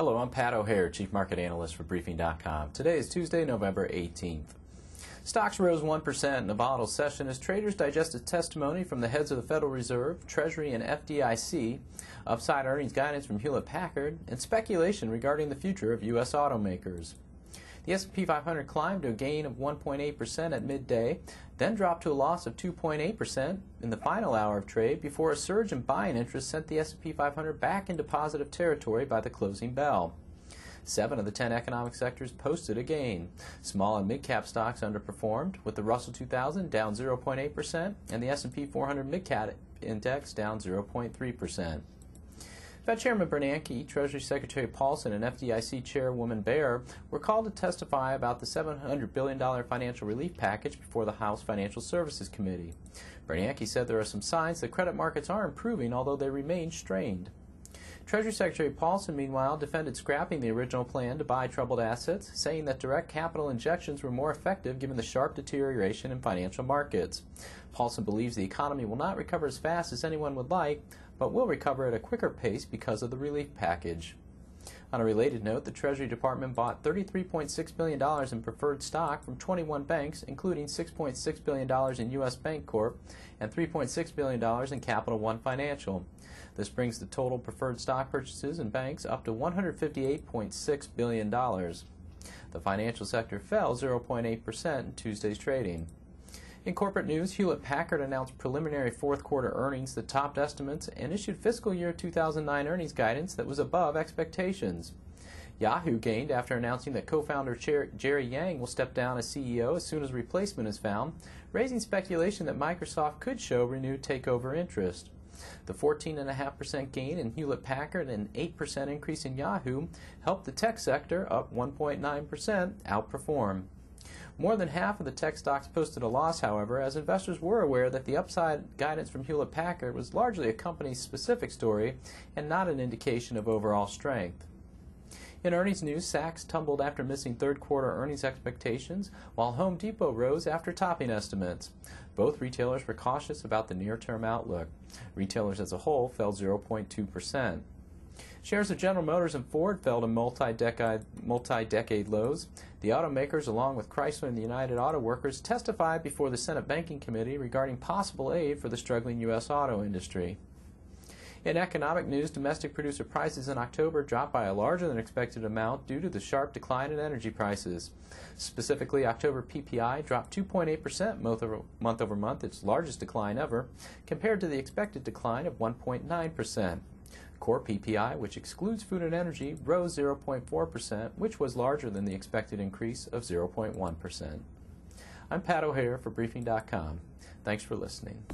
Hello, I'm Pat O'Hare, Chief Market Analyst for Briefing.com. Today is Tuesday, November 18th. Stocks rose 1% in a volatile session as traders digested testimony from the heads of the Federal Reserve, Treasury, and FDIC, upside earnings guidance from Hewlett-Packard, and speculation regarding the future of U.S. automakers. The S&P 500 climbed to a gain of 1.8% at midday, then dropped to a loss of 2.8% in the final hour of trade before a surge in buying interest sent the S&P 500 back into positive territory by the closing bell. 7 of the 10 economic sectors posted a gain. Small and mid-cap stocks underperformed, with the Russell 2000 down 0.8% and the S&P 400 mid-cap index down 0.3%. Fed Chairman Bernanke, Treasury Secretary Paulson, and FDIC Chairwoman Baer were called to testify about the $700 billion financial relief package before the House Financial Services Committee. Bernanke said there are some signs that credit markets are improving, although they remain strained. Treasury Secretary Paulson, meanwhile, defended scrapping the original plan to buy troubled assets, saying that direct capital injections were more effective given the sharp deterioration in financial markets. Paulson believes the economy will not recover as fast as anyone would like, but will recover at a quicker pace because of the relief package. On a related note, the Treasury Department bought $33.6 billion in preferred stock from 21 banks, including $6.6 billion in U.S. Bancorp and $3.6 billion in Capital One Financial. This brings the total preferred stock purchases in banks up to $158.6 billion. The financial sector fell 0.8% in Tuesday's trading. In corporate news, Hewlett-Packard announced preliminary fourth-quarter earnings that topped estimates and issued fiscal year 2009 earnings guidance that was above expectations. Yahoo gained after announcing that co-founder Jerry Yang will step down as CEO as soon as a replacement is found, raising speculation that Microsoft could show renewed takeover interest. The 14.5% gain in Hewlett-Packard and 8% increase in Yahoo helped the tech sector, up 1.9%, outperform. More than half of the tech stocks posted a loss, however, as investors were aware that the upside guidance from Hewlett-Packard was largely a company-specific story and not an indication of overall strength. In earnings news, Saks tumbled after missing third-quarter earnings expectations, while Home Depot rose after topping estimates. Both retailers were cautious about the near-term outlook. Retailers as a whole fell 0.2%. Shares of General Motors and Ford fell to multi-decade lows. The automakers, along with Chrysler and the United Auto Workers, testified before the Senate Banking Committee regarding possible aid for the struggling U.S. auto industry. In economic news, domestic producer prices in October dropped by a larger than expected amount due to the sharp decline in energy prices. Specifically, October PPI dropped 2.8% month over month, its largest decline ever, compared to the expected decline of 1.9%. Core PPI, which excludes food and energy, rose 0.4%, which was larger than the expected increase of 0.1%. I'm Pat O'Hare for Briefing.com. Thanks for listening.